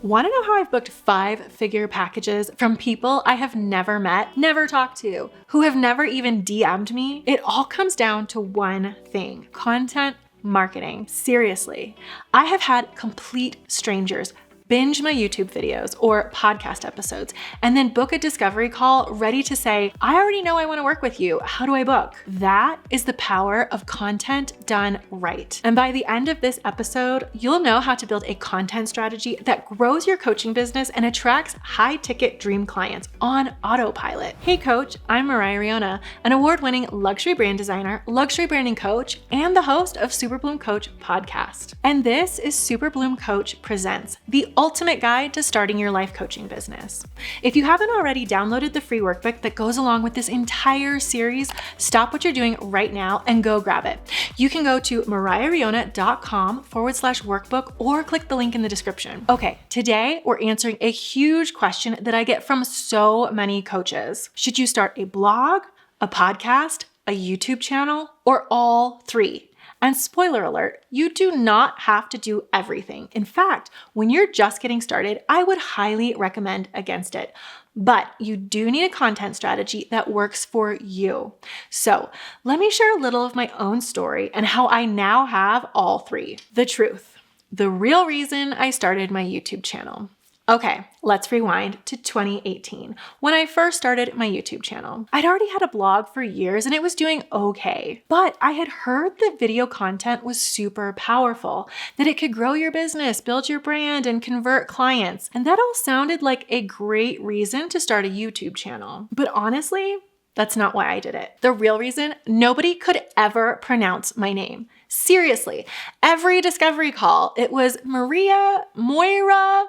Want to know how I've booked 5-figure packages from people I have never met, never talked to, who have never even DM'd me? It all comes down to one thing: content marketing. Seriously, I have had complete strangers binge my YouTube videos or podcast episodes, and then book a discovery call ready to say, I already know I want to work with you. How do I book? That is the power of content done right. And by the end of this episode, you'll know how to build a content strategy that grows your coaching business and attracts high-ticket dream clients on autopilot. Hey coach, I'm Moriah Riona, an award-winning luxury brand designer, luxury branding coach, and the host of Super Bloom Coach podcast. And this is Super Bloom Coach Presents, the ultimate guide to starting your life coaching business. If you haven't already downloaded the free workbook that goes along with this entire series, stop what you're doing right now and go grab it. You can go to mariahriona.com/workbook or click the link in the description. Okay, today we're answering a huge question that I get from so many coaches. Should you start a blog, a podcast, a YouTube channel, or all three? And spoiler alert, you do not have to do everything. In fact, when you're just getting started, I would highly recommend against it. But you do need a content strategy that works for you. So let me share a little of my own story and how I now have all three. The truth, the real reason I started my YouTube channel. Okay, let's rewind to 2018, when I first started my YouTube channel. I'd already had a blog for years and it was doing okay, but I had heard that video content was super powerful, that it could grow your business, build your brand, and convert clients. And that all sounded like a great reason to start a YouTube channel. But honestly, that's not why I did it. The real reason, nobody could ever pronounce my name. Seriously, every discovery call, it was Maria, Moira,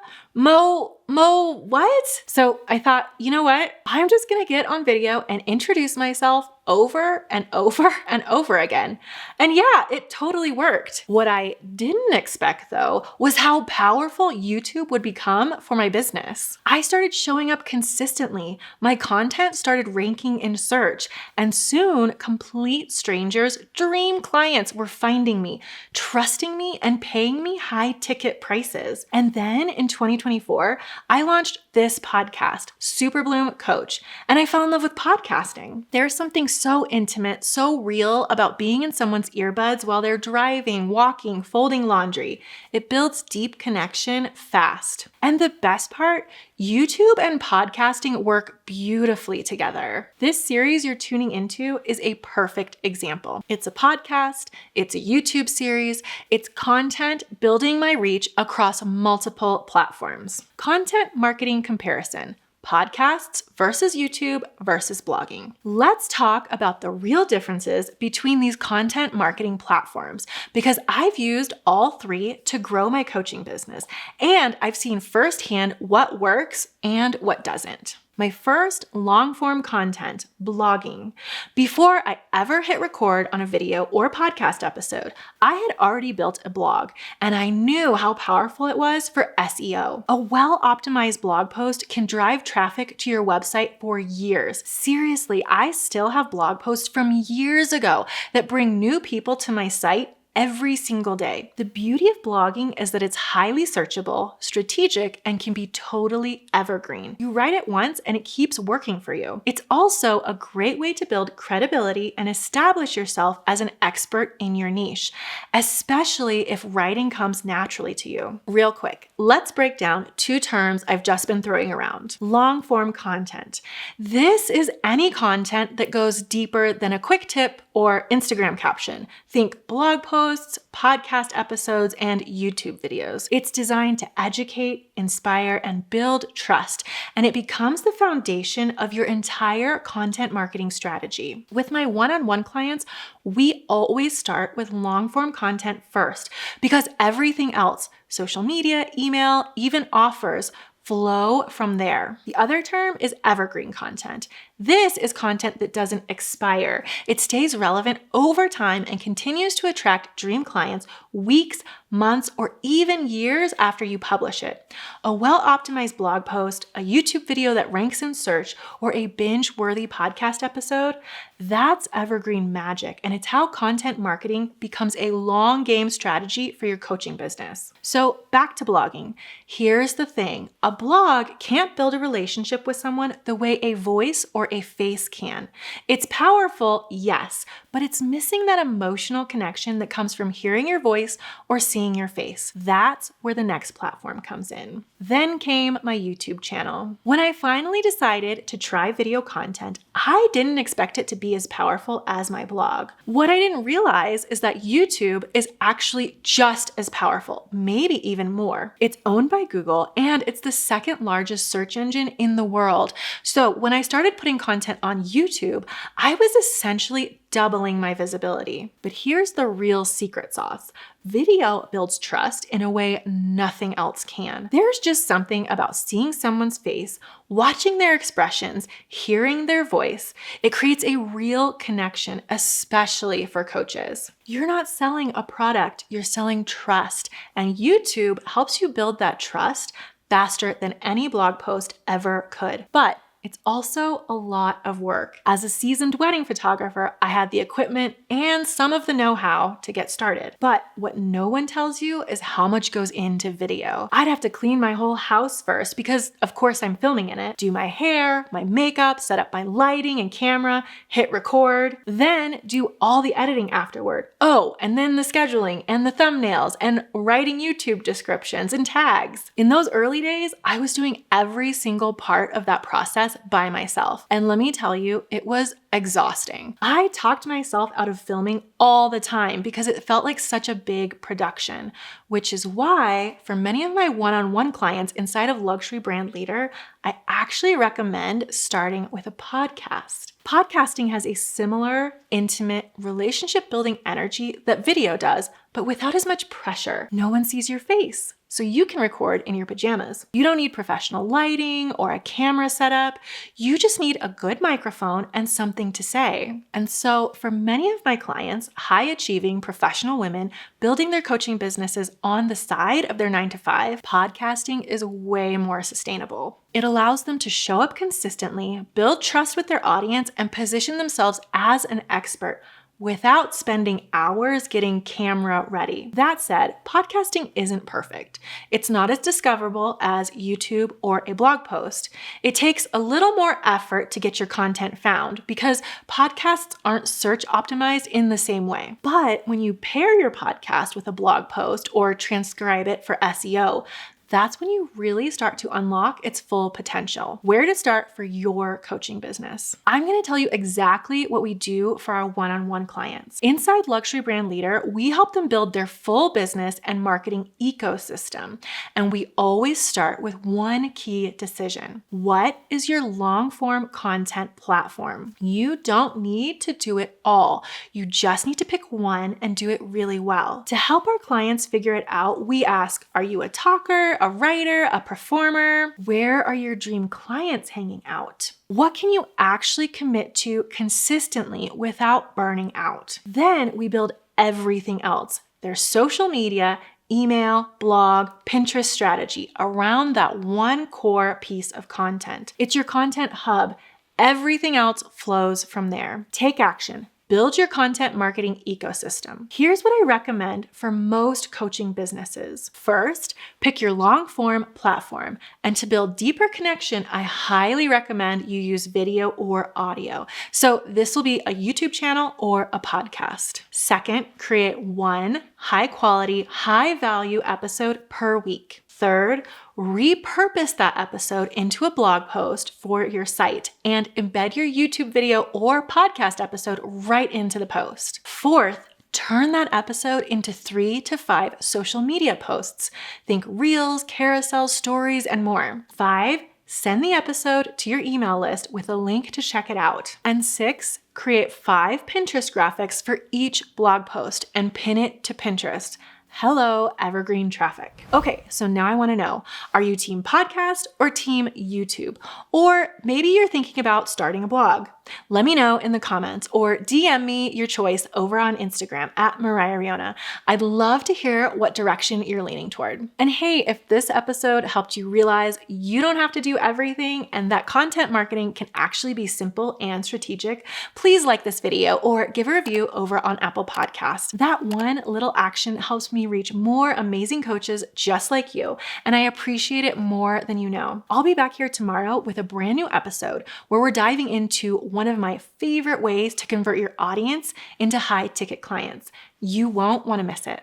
what? So I thought, you know what? I'm just gonna get on video and introduce myself over and over and over again. And yeah, it totally worked. What I didn't expect though was how powerful YouTube would become for my business. I started showing up consistently. My content started ranking in search, and soon complete strangers, dream clients were finding me, trusting me, and paying me high ticket prices. And then in 2024, I launched this podcast, Super Bloom Coach, and I fell in love with podcasting. There's something so intimate, so real about being in someone's earbuds while they're driving, walking, folding laundry. It builds deep connection fast. And the best part, YouTube and podcasting work beautifully together. This series you're tuning into is a perfect example. It's a podcast, it's a YouTube series, it's content building my reach across multiple platforms. Content marketing comparison. Podcasts versus YouTube versus blogging. Let's talk about the real differences between these content marketing platforms, because I've used all three to grow my coaching business, and I've seen firsthand what works and what doesn't. My first long-form content, blogging. Before I ever hit record on a video or podcast episode, I had already built a blog, and I knew how powerful it was for SEO. A well-optimized blog post can drive traffic to your website for years. Seriously, I still have blog posts from years ago that bring new people to my site every single day. The beauty of blogging is that it's highly searchable, strategic, and can be totally evergreen. You write it once and it keeps working for you. It's also a great way to build credibility and establish yourself as an expert in your niche, especially if writing comes naturally to you. Real quick, let's break down two terms I've just been throwing around. Long-form content. This is any content that goes deeper than a quick tip or Instagram caption. Think blog posts, podcast episodes, and YouTube videos. It's designed to educate, inspire, and build trust, and it becomes the foundation of your entire content marketing strategy. With my one-on-one clients, we always start with long-form content first, because everything else, social media, email, even offers, flow from there. The other term is evergreen content. This is content that doesn't expire. It stays relevant over time and continues to attract dream clients weeks, months, or even years after you publish it. A well-optimized blog post, a YouTube video that ranks in search, or a binge-worthy podcast episode, that's evergreen magic, and it's how content marketing becomes a long game strategy for your coaching business. So back to blogging. Here's the thing. A blog can't build a relationship with someone the way a voice or a face can. It's powerful, yes, but it's missing that emotional connection that comes from hearing your voice or seeing your face. That's where the next platform comes in. Then came my YouTube channel. When I finally decided to try video content, I didn't expect it to be as powerful as my blog. What I didn't realize is that YouTube is actually just as powerful, maybe even more. It's owned by Google and it's the second largest search engine in the world. So when I started putting content on YouTube, I was essentially doubling my visibility. But here's the real secret sauce. Video builds trust in a way nothing else can. There's just something about seeing someone's face, watching their expressions, hearing their voice. It creates a real connection, especially for coaches. You're not selling a product, you're selling trust. And YouTube helps you build that trust faster than any blog post ever could. But it's also a lot of work. As a seasoned wedding photographer, I had the equipment and some of the know-how to get started. But what no one tells you is how much goes into video. I'd have to clean my whole house first because, of course, I'm filming in it, do my hair, my makeup, set up my lighting and camera, hit record, then do all the editing afterward. Oh, and then the scheduling and the thumbnails and writing YouTube descriptions and tags. In those early days, I was doing every single part of that process by myself. And let me tell you, it was exhausting. I talked myself out of filming all the time because it felt like such a big production, which is why for many of my one-on-one clients inside of Luxury Brand Leader, I actually recommend starting with a podcast. Podcasting has a similar, intimate, relationship-building energy that video does, but without as much pressure. No one sees your face, so you can record in your pajamas. You don't need professional lighting or a camera setup. You just need a good microphone and something to say. And so for many of my clients, high-achieving professional women building their coaching businesses on the side of their 9-to-5, podcasting is way more sustainable. It allows them to show up consistently, build trust with their audience, and position themselves as an expert without spending hours getting camera ready. That said, podcasting isn't perfect. It's not as discoverable as YouTube or a blog post. It takes a little more effort to get your content found because podcasts aren't search optimized in the same way. But when you pair your podcast with a blog post or transcribe it for SEO, that's when you really start to unlock its full potential. Where to start for your coaching business. I'm going to tell you exactly what we do for our one-on-one clients. Inside Luxury Brand Leader, we help them build their full business and marketing ecosystem. And we always start with one key decision. What is your long-form content platform? You don't need to do it all. You just need to pick one and do it really well. To help our clients figure it out, we ask, are you a talker, a writer, a performer? Where are your dream clients hanging out? What can you actually commit to consistently without burning out? Then we build everything else. There's social media, email, blog, Pinterest strategy around that one core piece of content. It's your content hub. Everything else flows from there. Take action. Build your content marketing ecosystem. Here's what I recommend for most coaching businesses. First, pick your long-form platform. And to build deeper connection, I highly recommend you use video or audio. So this will be a YouTube channel or a podcast. Second, create one high-quality, high-value episode per week. Third, repurpose that episode into a blog post for your site and embed your YouTube video or podcast episode right into the post. Fourth, turn that episode into 3 to 5 social media posts. Think reels, carousels, stories, and more. 5, send the episode to your email list with a link to check it out. And 6, create 5 Pinterest graphics for each blog post and pin it to Pinterest. Hello, evergreen traffic. Okay, so now I want to know, are you team podcast or team YouTube? Or maybe you're thinking about starting a blog. Let me know in the comments or DM me your choice over on Instagram at Moriah Riona. I'd love to hear what direction you're leaning toward. And hey, if this episode helped you realize you don't have to do everything and that content marketing can actually be simple and strategic, please like this video or give a review over on Apple Podcasts. That one little action helps me reach more amazing coaches just like you, and I appreciate it more than you know. I'll be back here tomorrow with a brand new episode where we're diving into one of my favorite ways to convert your audience into high-ticket clients. You won't want to miss it.